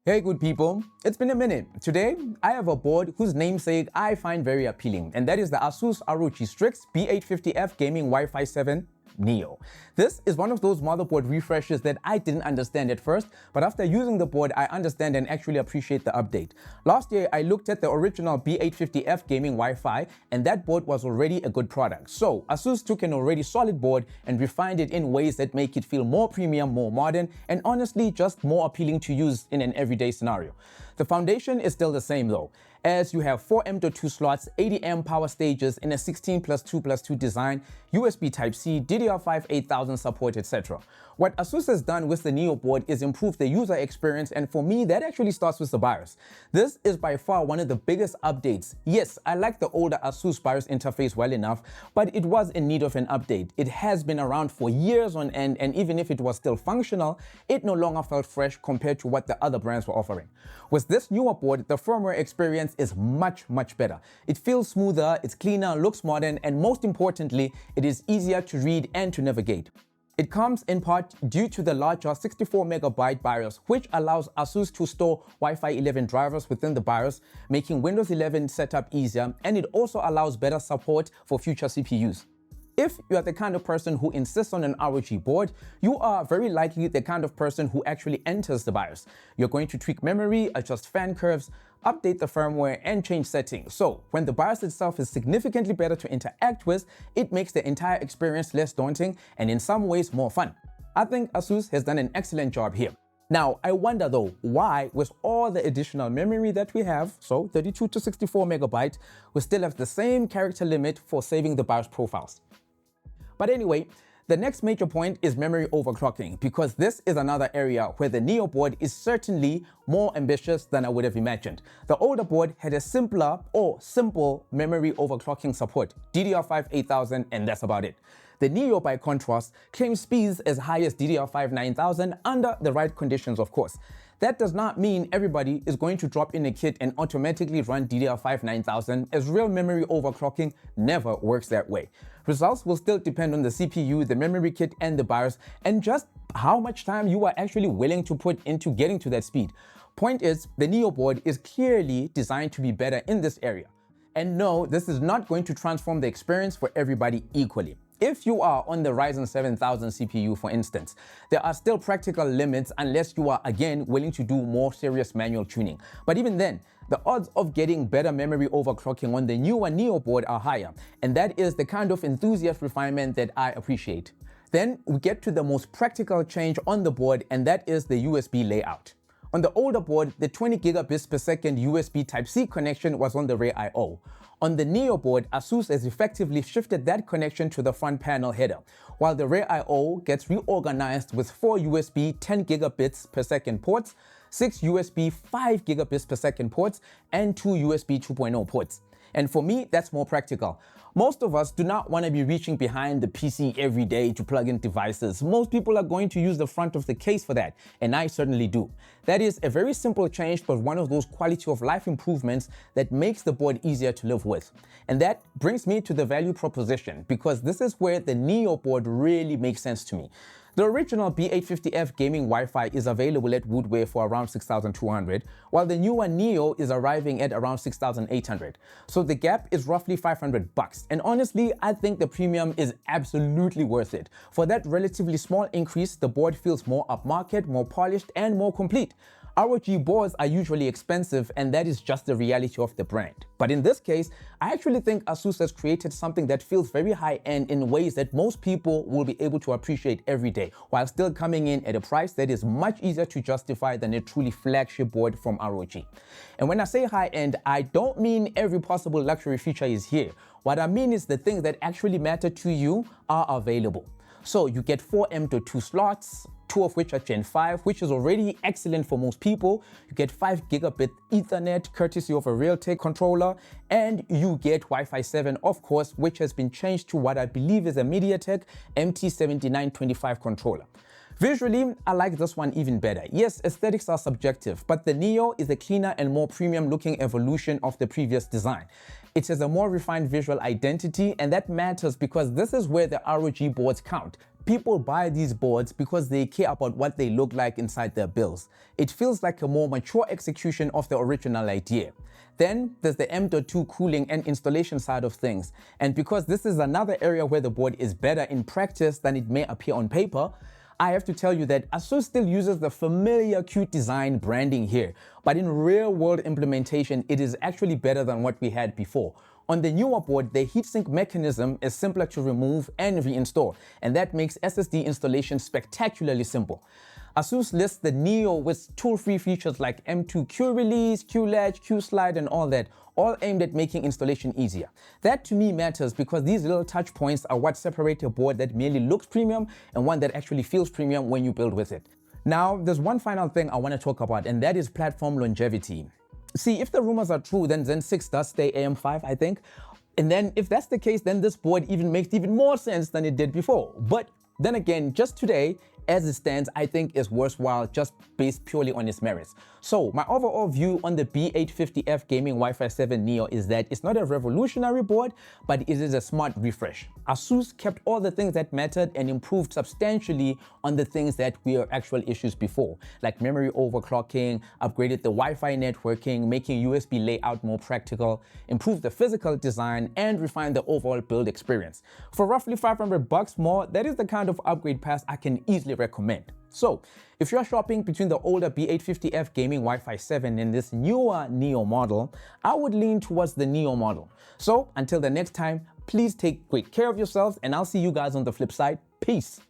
Hey good people, it's been a minute. Today, I have a board whose namesake I find very appealing, and that is the Asus ROG STRIX B850-F Gaming Wi-Fi 7 Neo. This is one of those motherboard refreshes that I didn't understand at first, but after using the board, I understand and actually appreciate the update. Last year, I looked at the original B850-F Gaming Wi-Fi, and that board was already a good product. So Asus took an already solid board and refined it in ways that make it feel more premium, more modern, and honestly just more appealing to use in an everyday scenario. The foundation is still the same though, as you have 4 M.2 slots, 80 amp power stages in a 16+2+2 design, USB Type-C, DDR5 8000 support, etc. What Asus has done with the Neo board is improve the user experience, and for me that actually starts with the BIOS. This is by far one of the biggest updates. Yes, I like the older Asus BIOS interface well enough, but it was in need of an update. It has been around for years on end, and even if it was still functional, it no longer felt fresh compared to what the other brands were offering. With this newer board, the firmware experience is much better. It feels smoother, it's cleaner, looks modern, and most importantly, it is easier to read and to navigate. It comes in part due to the larger 64MB BIOS, which allows Asus to store Wi-Fi 11 drivers within the BIOS, making Windows 11 setup easier, and it also allows better support for future CPUs. If you are the kind of person who insists on an ROG board, you are very likely the kind of person who actually enters the BIOS. You're going to tweak memory, adjust fan curves, update the firmware, and change settings. So when the BIOS itself is significantly better to interact with, it makes the entire experience less daunting and in some ways more fun. I think Asus has done an excellent job here. Now, I wonder though, why with all the additional memory that we have, so 32 to 64MB, we still have the same character limit for saving the BIOS profiles. But anyway, the next major point is memory overclocking, because this is another area where the Neo board is certainly more ambitious than I would have imagined. The older board had a simpler or simple memory overclocking support, DDR5 8000, and that's about it. The Neo, by contrast, claims speeds as high as DDR5 9000 under the right conditions, of course. That does not mean everybody is going to drop in a kit and automatically run DDR5 9000, as real memory overclocking never works that way. Results will still depend on the CPU, the memory kit, and the BIOS, and just how much time you are actually willing to put into getting to that speed. Point is, the Neo board is clearly designed to be better in this area. And no, this is not going to transform the experience for everybody equally. If you are on the Ryzen 7000 CPU, for instance, there are still practical limits unless you are again willing to do more serious manual tuning. But even then, the odds of getting better memory overclocking on the newer Neo board are higher, and that is the kind of enthusiast refinement that I appreciate. Then we get to the most practical change on the board, and that is the USB layout. On the older board, the 20 gigabits per second USB Type-C connection was on the rear I/O. On the Neo board, Asus has effectively shifted that connection to the front panel header, while the rear I/O gets reorganized with 4 USB 10 gigabits per second ports, 6 USB 5 gigabits per second ports, and 2 USB 2.0 ports. And for me, that's more practical. Most of us do not want to be reaching behind the PC every day to plug in devices. Most people are going to use the front of the case for that, and I certainly do. That is a very simple change, but one of those quality of life improvements that makes the board easier to live with. And that brings me to the value proposition, because this is where the Neo board really makes sense to me. The original B850-F Gaming Wi-Fi is available at Woodware for around $6,200, while the newer Neo is arriving at around $6,800. So the gap is roughly $500. And honestly, I think the premium is absolutely worth it. For that relatively small increase, the board feels more upmarket, more polished, and more complete. ROG boards are usually expensive, and that is just the reality of the brand. But in this case, I actually think Asus has created something that feels very high-end in ways that most people will be able to appreciate every day, while still coming in at a price that is much easier to justify than a truly flagship board from ROG. And when I say high-end, I don't mean every possible luxury feature is here. What I mean is the things that actually matter to you are available. So you get 4 M.2 slots, 2 of which are Gen 5, which is already excellent for most people. You get 5 gigabit Ethernet, courtesy of a Realtek controller, and you get Wi-Fi 7, of course, which has been changed to what I believe is a MediaTek MT7925 controller. Visually, I like this one even better. Yes, aesthetics are subjective, but the Neo is a cleaner and more premium looking evolution of the previous design. It has a more refined visual identity, and that matters because this is where the ROG boards count. People buy these boards because they care about what they look like inside their builds. It feels like a more mature execution of the original idea. Then there's the M.2 cooling and installation side of things. And because this is another area where the board is better in practice than it may appear on paper, I have to tell you that Asus still uses the familiar cute design branding here, but in real world implementation, it is actually better than what we had before. On the newer board, the heatsink mechanism is simpler to remove and reinstall, and that makes SSD installation spectacularly simple. Asus lists the Neo with tool-free features like M2 Q release, Q latch, Q slide, and all that, all aimed at making installation easier. That to me matters because these little touch points are what separate a board that merely looks premium and one that actually feels premium when you build with it. Now, there's one final thing I want to talk about, and that is platform longevity. See, if the rumors are true, then Zen 6 does stay AM5, I think. And then if that's the case, then this board even makes even more sense than it did before. But then again, just today, as it stands, I think is worthwhile just based purely on its merits. So my overall view on the B850-F Gaming Wi-Fi 7 Neo is that it's not a revolutionary board, but it is a smart refresh. Asus kept all the things that mattered and improved substantially on the things that were actual issues before, like memory overclocking, upgraded the Wi-Fi networking, making USB layout more practical, improved the physical design, and refined the overall build experience. For roughly $500 more, that is the kind of upgrade path I can easily recommend. So, if you're shopping between the older B850-F Gaming Wi-Fi 7 and this newer Neo model, I would lean towards the Neo model. So, until the next time, please take great care of yourselves, and I'll see you guys on the flip side. Peace.